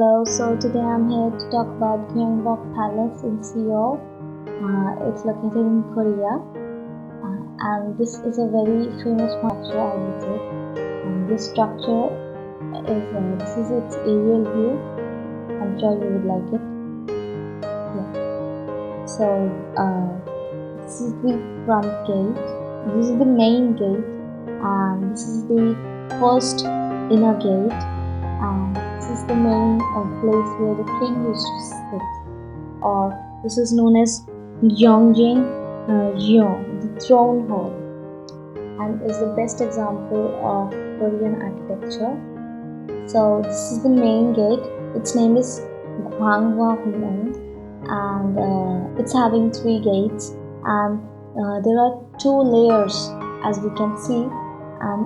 Hello, so today I'm here to talk about Gyeongbok Palace in Seoul. It's located in Korea, and this is a very famous structure, I would say. This structure this is its aerial view. I'm sure you would like it. Yeah. So this is the front gate. This is the main gate, and this is the first inner gate. And this is the main place where the king used to sit, or this is known as Gyeongjin the throne hall, and is the best example of Korean architecture. So this is the main gate. Its name is Gyeongbok Palace, and it's having 3 gates, and there are 2 layers, as we can see, and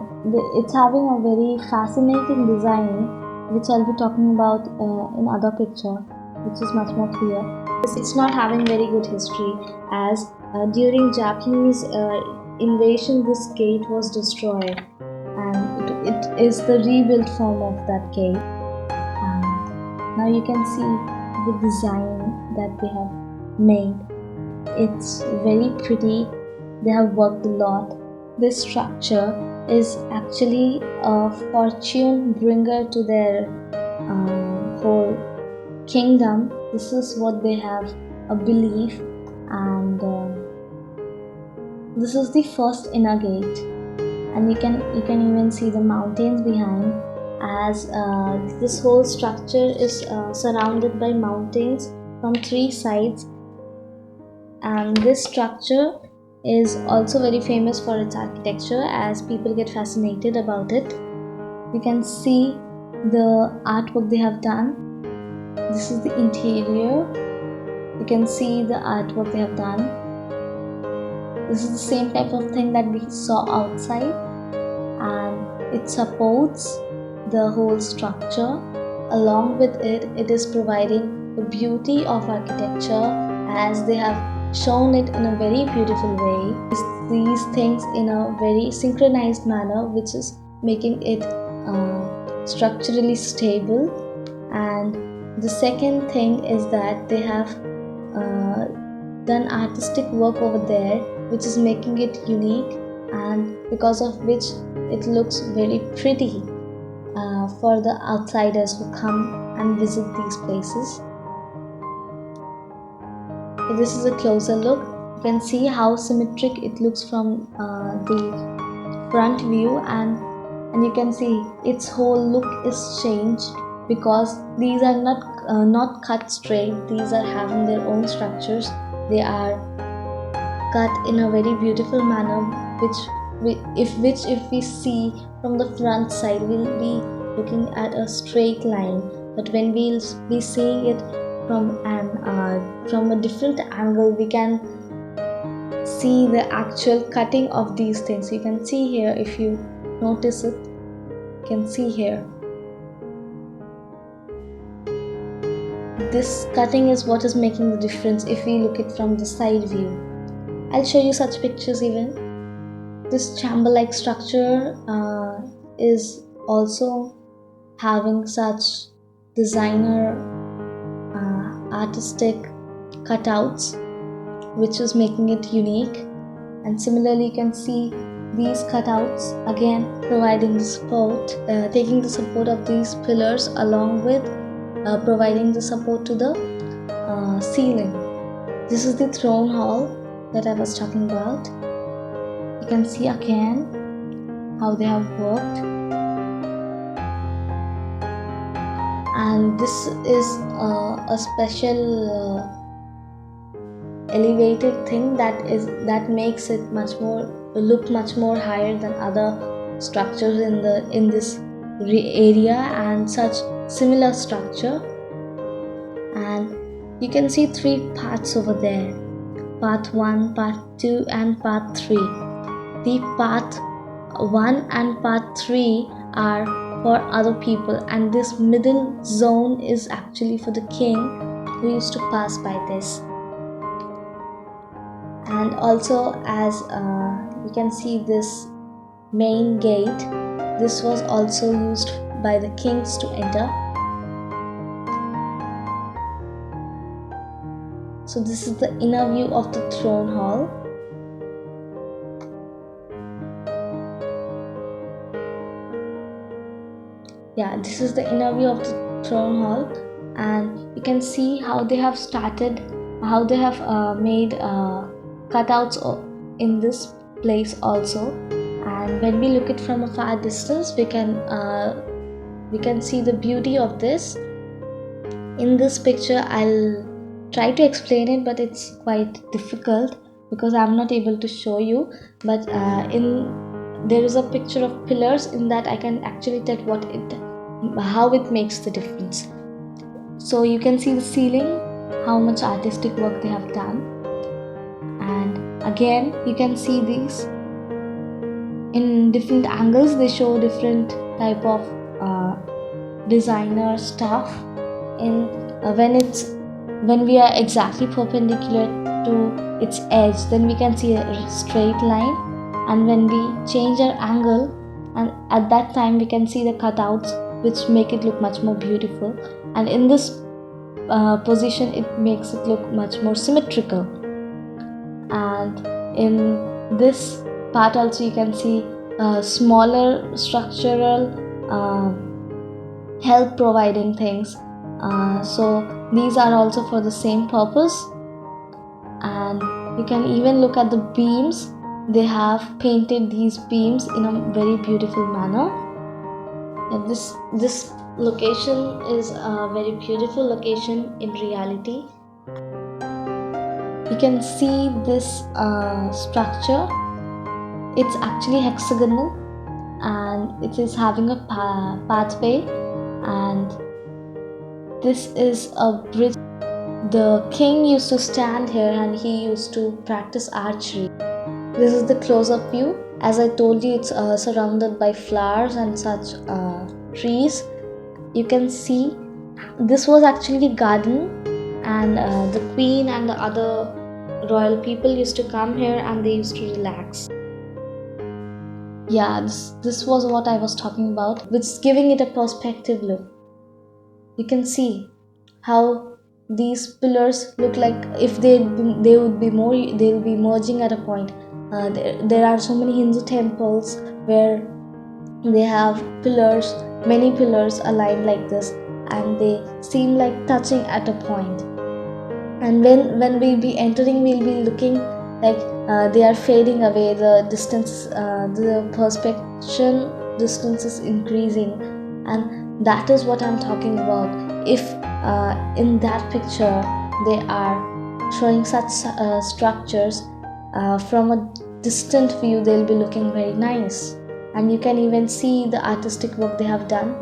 it's having a very fascinating design, which I'll be talking about in other picture, which is much more clear. It's not having very good history, as during Japanese invasion this gate was destroyed, and it is the rebuilt form of that gate. And now you can see the design that they have made. It's very pretty. They have worked a lot. This structure is actually a fortune bringer to their whole kingdom. This is what they have a belief, and this is the first inner gate, and you can even see the mountains behind, as this whole structure is surrounded by mountains from 3 sides. And this structure is also very famous for its architecture, as people get fascinated about it. You can see the artwork they have done. This is the interior. You can see the artwork they have done. This is the same type of thing that we saw outside, and it supports the whole structure. Along with it, it is providing the beauty of architecture, as they have shown it in a very beautiful way. These things in a very synchronized manner, which is making it structurally stable. And the second thing is that they have done artistic work over there, which is making it unique, and because of which it looks very pretty for the outsiders who come and visit these places. This is a closer look. You can see how symmetric it looks from the front view, and you can see its whole look is changed, because these are not cut straight. These are having their own structures. They are cut in a very beautiful manner, which if we see from the front side, we'll be looking at a straight line, but when we'll be seeing it from a different angle, we can see the actual cutting of these things. You can see here, if you notice it, you can see here. This cutting is what is making the difference if we look it from the side view. I'll show you such pictures even. This chamber-like structure is also having such designer artistic cutouts, which is making it unique. And similarly, you can see these cutouts again providing the support, taking the support of these pillars, along with providing the support to the ceiling. This is the throne hall that I was talking about. You can see again how they have worked. And this is a special elevated thing that makes it look much more higher than other structures in this area, and such similar structure. And you can see 3 parts over there: part 1, part 2, and part 3. The part 1 and part 3 are for other people, and this middle zone is actually for the king, who used to pass by this. And also, as you can see, this main gate, this was also used by the kings to enter. So this is the inner view of the throne hall. Yeah, this is the inner view of the throne hall, and you can see how they have made cutouts in this place also. And when we look it from a far distance, we can see the beauty of this. In this picture, I'll try to explain it, but it's quite difficult because I'm not able to show you. But there is a picture of pillars. In that, I can actually tell how it makes the difference. So you can see the ceiling, how much artistic work they have done, and again you can see these in different angles. They show different type of designer stuff. When we are exactly perpendicular to its edge, then we can see a straight line, and when we change our angle, and at that time we can see the cutouts, which make it look much more beautiful. And in this position, it makes it look much more symmetrical. And in this part also, you can see smaller structural help providing things. So these are also for the same purpose. And you can even look at the beams. They have painted these beams in a very beautiful manner. And this location is a very beautiful location in reality. You can see this structure. It's actually hexagonal, and it is having a pathway, and this is a bridge. The king used to stand here and he used to practice archery. This is the close-up view. As I told you, it's surrounded by flowers and such trees. You can see this was actually a garden, and the queen and the other royal people used to come here and they used to relax. Yeah, this was what I was talking about, which is giving it a perspective look. You can see how these pillars look like if they'll be merging at a point. There are so many Hindu temples where they have pillars, many pillars aligned like this, and they seem like touching at a point. And when we'll be entering, we'll be looking like they are fading away. The distance, the perspection distance is increasing, and that is what I'm talking about. If in that picture they are showing such structures, from a distant view they'll be looking very nice, and you can even see the artistic work they have done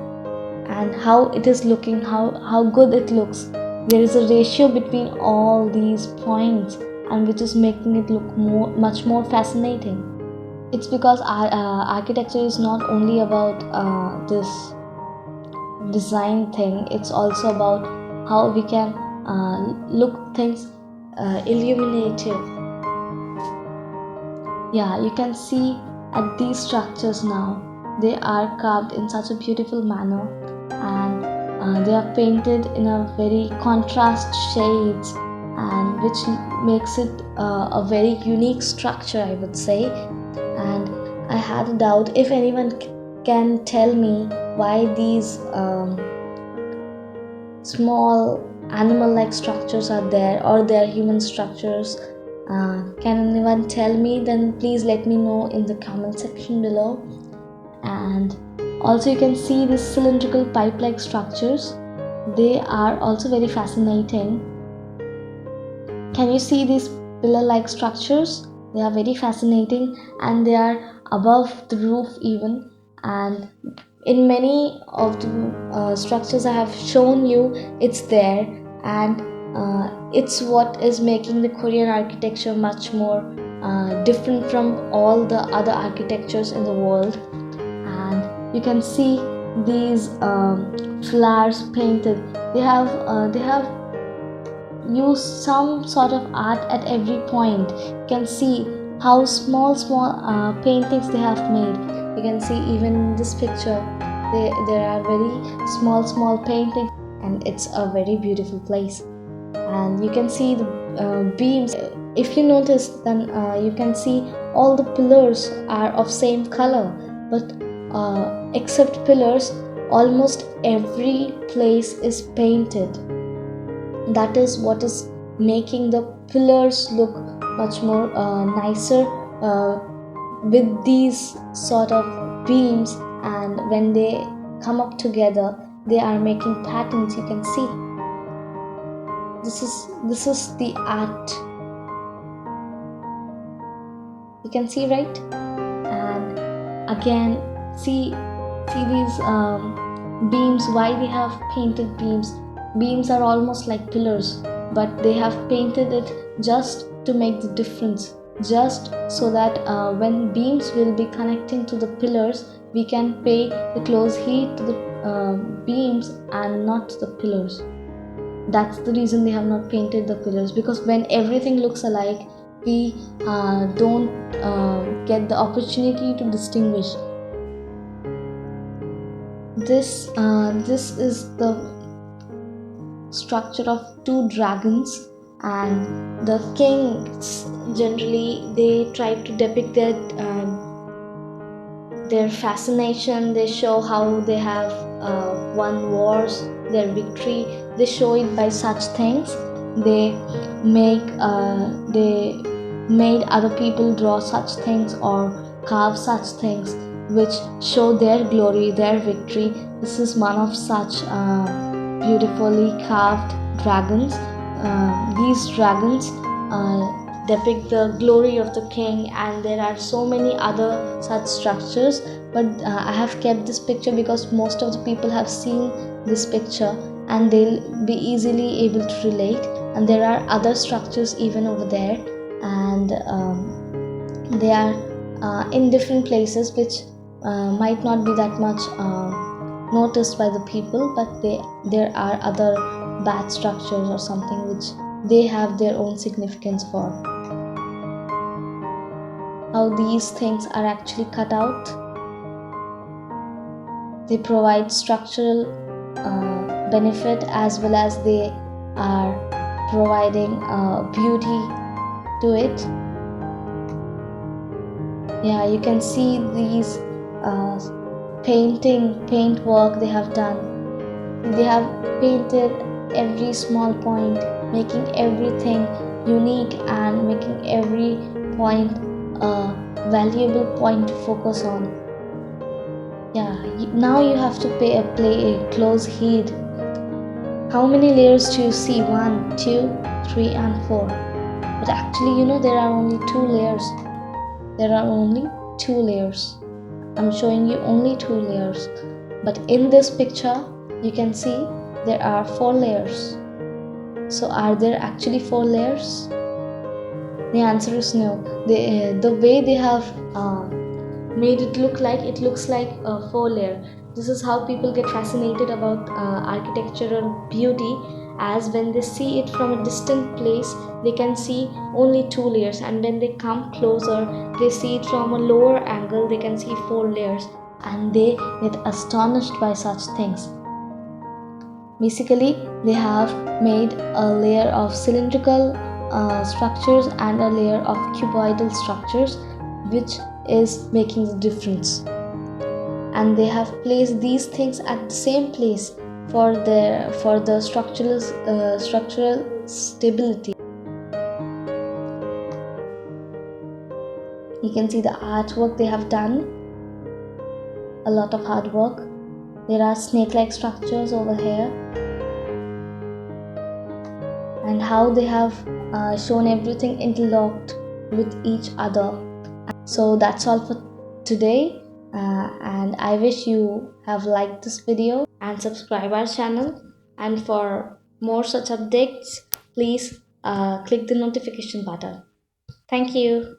and how it is looking, how good it looks. There is a ratio between all these points, and which is making it look much more fascinating. It's because architecture is not only about this design thing, it's also about how we can look things illuminative. Yeah, you can see at these structures now, they are carved in such a beautiful manner, and they are painted in a very contrast shades, and which makes it a very unique structure, I would say. And I had a doubt if anyone can tell me why these small animal-like structures are there, or they are human structures. Can anyone tell me? Then please let me know in the comment section below. And also you can see these cylindrical pipe-like structures. They are also very fascinating. Can you see these pillar-like structures? They are very fascinating, and they are above the roof even. And in many of the structures I have shown you, it's there, and it's what is making the Korean architecture much more different from all the other architectures in the world. And you can see these flowers painted. They have used some sort of art at every point. You can see how small paintings they have made. You can see even in this picture there are very small paintings, and it's a very beautiful place. And you can see beams, if you notice, then you can see all the pillars are of same color, but except pillars, almost every place is painted. That is what is making the pillars look much more nicer with these sort of beams, and when they come up together, they are making patterns. You can see this is the art. You can see, right? And again, see these beams. Why they have painted beams? Beams are almost like pillars, but they have painted it just to make the difference, just so that when beams will be connecting to the pillars, we can pay the close heat to the beams and not the pillars. That's the reason they have not painted the pillars, because when everything looks alike, we don't get the opportunity to distinguish. This is the structure of two dragons, and the kings generally they try to depict their fascination. They show how they have won wars, their victory. They show it by such things. They made other people draw such things or carve such things which show their glory, their victory. This is one of such beautifully carved dragons. These dragons depict the glory of the king, and there are so many other such structures, but I have kept this picture because most of the people have seen this picture and they'll be easily able to relate. And there are other structures even over there, and they are in different places which might not be that much noticed by the people, but there are other bad structures or something which they have their own significance for. How these things are actually cut out. They provide structural benefit as well as they are providing beauty to it. Yeah, you can see these paint work they have done. They have painted every small point, making everything unique and making every point a valuable point to focus on. Yeah, now you have to play a close heed. How many layers do you see? 1, 2, 3 and 4. But actually, there are only 2 layers. There are only 2 layers. I'm showing you only 2 layers. But in this picture, you can see there are 4 layers. So are there actually 4 layers? The answer is no. The way they have made it looks like a 4 layer. This is how people get fascinated about architectural beauty, as when they see it from a distant place, they can see only 2 layers, and when they come closer, they see it from a lower angle, they can see 4 layers, and they get astonished by such things. Basically, they have made a layer of cylindrical structures and a layer of cuboidal structures, which is making the difference. And they have placed these things at the same place for the structural stability. You can see the artwork they have done. A lot of hard work. There are snake-like structures over here, and how they have shown everything interlocked with each other. So that's all for today, and I wish you have liked this video and subscribe our channel, and for more such updates, please click the notification button. Thank you.